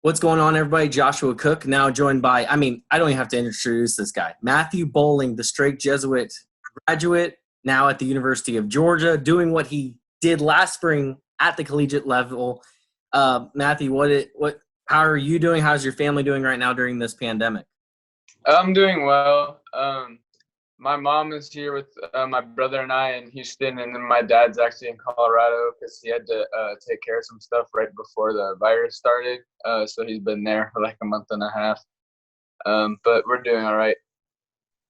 What's going on, everybody? Joshua Cook, now joined by, I don't even have to introduce this guy. Matthew Boling, the Strake Jesuit graduate, now at the University of Georgia, doing what he did last spring at the collegiate level. Matthew, how are you doing? How's your family doing right now during this pandemic? I'm doing well. My mom is here with my brother and I in Houston, and then my dad's actually in Colorado because he had to take care of some stuff right before the virus started. So he's been there for like a month and a half. But we're doing all right.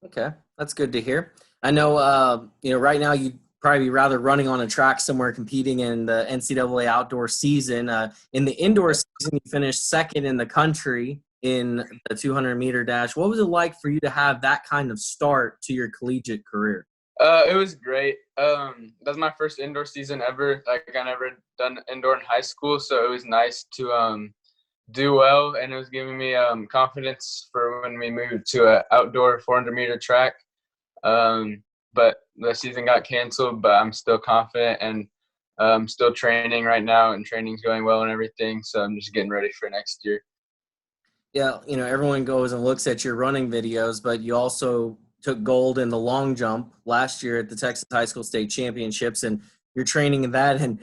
Okay, that's good to hear. I know, right now you'd probably be rather running on a track somewhere competing in the NCAA outdoor season. In the indoor season, you finished second in the country in the 200-meter dash. What was it like for you to have that kind of start to your collegiate career? It was great. That was my first indoor season ever. Like, I never done indoor in high school, so it was nice to do well, and it was giving me confidence for when we moved to an outdoor 400-meter track. But the season got canceled, but I'm still confident, and I'm still training right now, and training's going well and everything, so I'm just getting ready for next year. Yeah, everyone goes and looks at your running videos, but you also took gold in the long jump last year at the Texas High School State Championships, and you're training in that. And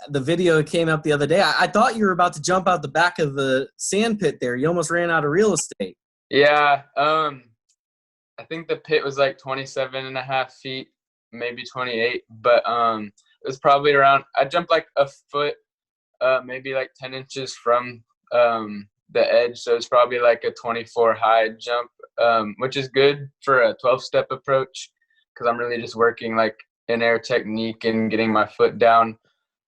the video came up the other day. I thought you were about to jump out the back of the sand pit there. You almost ran out of real estate. Yeah, I think the pit was like 27 and a half feet, maybe 28, but it was probably around, I jumped like a foot, maybe like 10 inches from the edge, so it's probably like a 24 high jump, which is good for a 12-step approach because I'm really just working like in air technique and getting my foot down.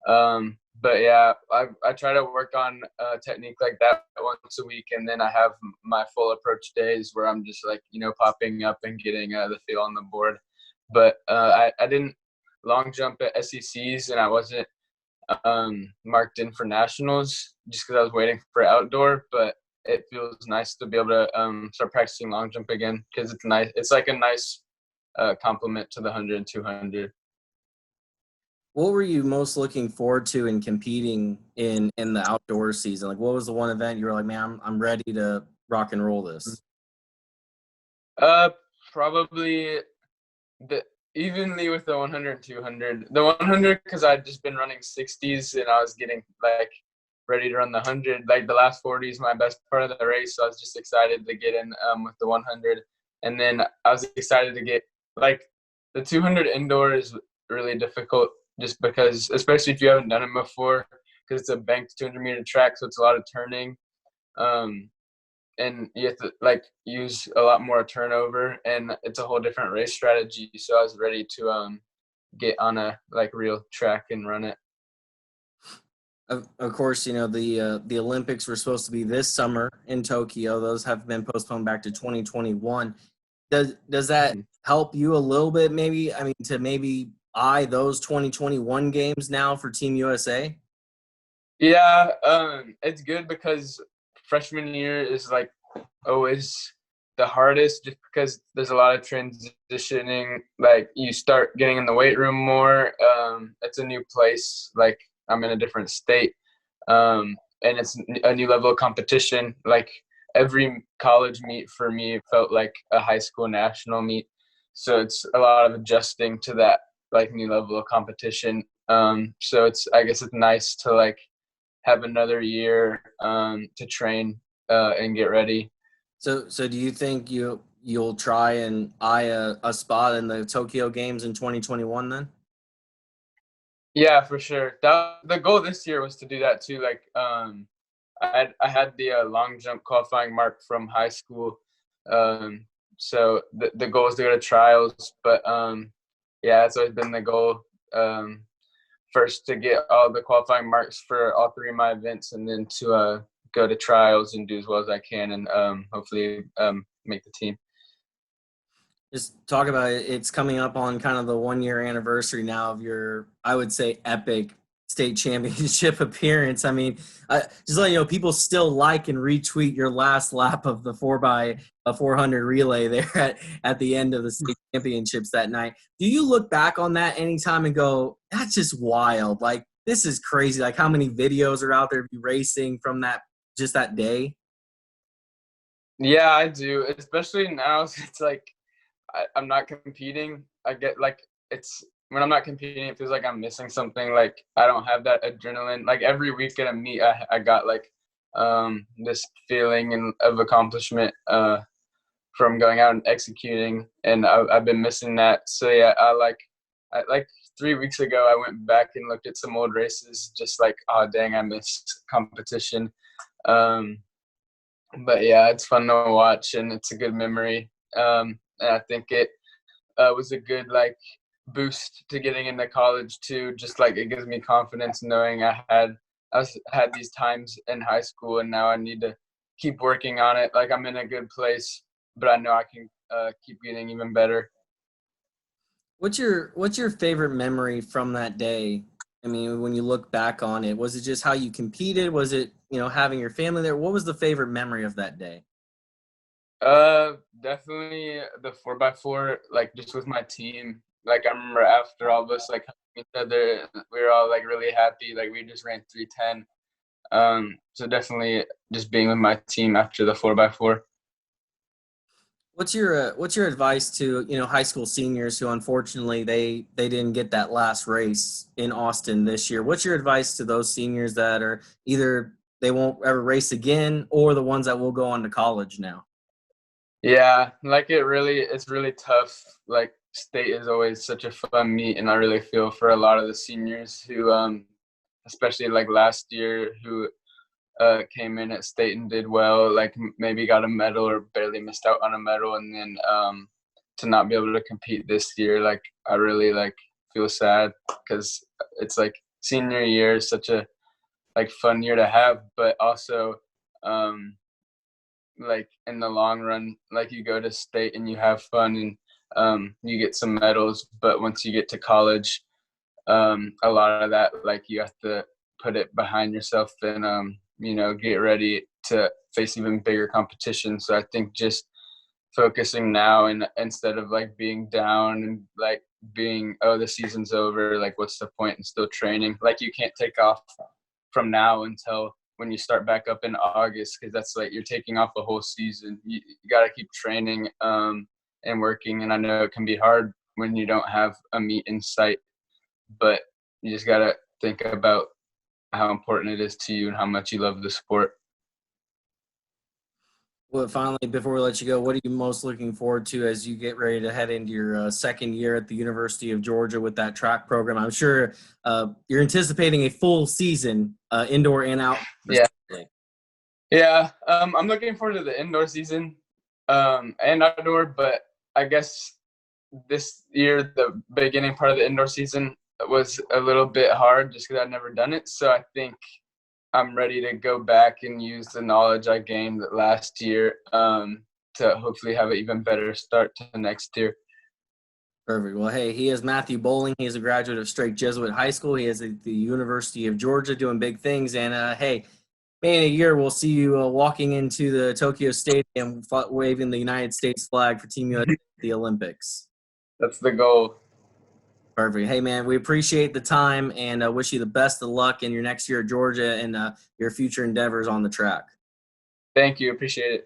But yeah, I try to work on technique like that once a week, and then I have my full approach days where I'm just like, popping up and getting the feel on the board. But I didn't long jump at SECs, and I wasn't marked in for nationals just because I was waiting for outdoor. But it feels nice to be able to start practicing long jump again because it's nice. It's like a nice complement to the 100 and 200. What were you most looking forward to in competing in the outdoor season? Like, what was the one event you were like, man, I'm ready to rock and roll this? Probably evenly with the 100 and 200. The 100 because I'd just been running 60s and I was getting like ready to run the 100. Like the last 40 is my best part of the race, so I was just excited to get in with the 100. And then I was excited to get like the 200 indoor is really difficult just because, especially if you haven't done it before, because it's a banked 200-meter track, so it's a lot of turning. And you have to like use a lot more turnover, and it's a whole different race strategy. So I was ready to get on a like real track and run it. Of course, the Olympics were supposed to be this summer in Tokyo. Those have been postponed back to 2021. Does that help you a little bit, maybe? I mean, to maybe eye those 2021 games now for Team USA? Yeah, it's good because freshman year is like always the hardest just because there's a lot of transitioning. Like you start getting in the weight room more. It's a new place. Like I'm in a different state. And it's a new level of competition. Like every college meet for me felt like a high school national meet. So it's a lot of adjusting to that like new level of competition. So I guess it's nice to like have another year to train and get ready. So do you think you'll try and eye a spot in the Tokyo Games in 2021 then? Yeah, for sure. The goal this year was to do that too. Like I had the long jump qualifying mark from high school. So the goal is to go to trials, but yeah, it's always been the goal. First to get all the qualifying marks for all three of my events, and then to go to trials and do as well as I can, and hopefully make the team. Just talk about it. It's coming up on kind of the 1-year anniversary now of your, I would say, epic state championship appearance. I mean, just letting you know, people still like and retweet your last lap of the 4x400 relay there at the end of the state championships that night. Do you look back on that anytime and go, that's just wild? Like, this is crazy. Like how many videos are out there of you racing from that day? Yeah, I do. Especially now, it's like I'm not competing. I get like it's when I'm not competing, it feels like I'm missing something. Like I don't have that adrenaline. Like every week at a meet, I got like this feeling of accomplishment from going out and executing, and I've been missing that. So yeah, I like 3 weeks ago, I went back and looked at some old races, just like, oh dang, I missed competition. Um, but yeah, it's fun to watch and it's a good memory. And I think it was a good like boost to getting into college too. Just like it gives me confidence knowing had these times in high school, and now I need to keep working on it. Like I'm in a good place, but I know I can keep getting even better. What's your favorite memory from that day? I mean, when you look back on it, was it just how you competed? Was it, having your family there? What was the favorite memory of that day? Definitely the 4x4, like just with my team. Like I remember after all of us like hugging each other, we were all like really happy. Like we just ran 310. So definitely just being with my team after the 4x4. What's your advice to, high school seniors who unfortunately they didn't get that last race in Austin this year? What's your advice to those seniors that are either they won't ever race again or the ones that will go on to college now? Yeah, like it's really tough. Like state is always such a fun meet, and I really feel for a lot of the seniors who, especially like last year, who came in at state and did well, like maybe got a medal or barely missed out on a medal, and then to not be able to compete this year, like I really like feel sad because it's like senior year is such a like fun year to have, but also um, like in the long run, like you go to state and you have fun and you get some medals, but once you get to college, a lot of that like you have to put it behind yourself and get ready to face even bigger competition. So I think just focusing now and instead of like being down and like being, oh, the season's over, like what's the point in still training? Like you can't take off from now until when you start back up in August, because that's like you're taking off a whole season. You got to keep training and working, and I know it can be hard when you don't have a meet in sight, but you just got to think about how important it is to you and how much you love the sport. Well, finally, before we let you go, what are you most looking forward to as you get ready to head into your second year at the University of Georgia with that track program? I'm sure you're anticipating a full season, indoor and out. Yeah. Yeah. I'm looking forward to the indoor season and outdoor, but I guess this year, the beginning part of the indoor season was a little bit hard just because I'd never done it. So I think I'm ready to go back and use the knowledge I gained last year to hopefully have an even better start to next year. Perfect. Well, hey, he is Matthew Boling. He is a graduate of Strake Jesuit High School. He is at the University of Georgia doing big things. And, hey, maybe in a year we'll see you walking into the Tokyo Stadium waving the United States flag for Team USA at the Olympics. That's the goal. Perfect. Hey, man, we appreciate the time and wish you the best of luck in your next year at Georgia and your future endeavors on the track. Thank you. Appreciate it.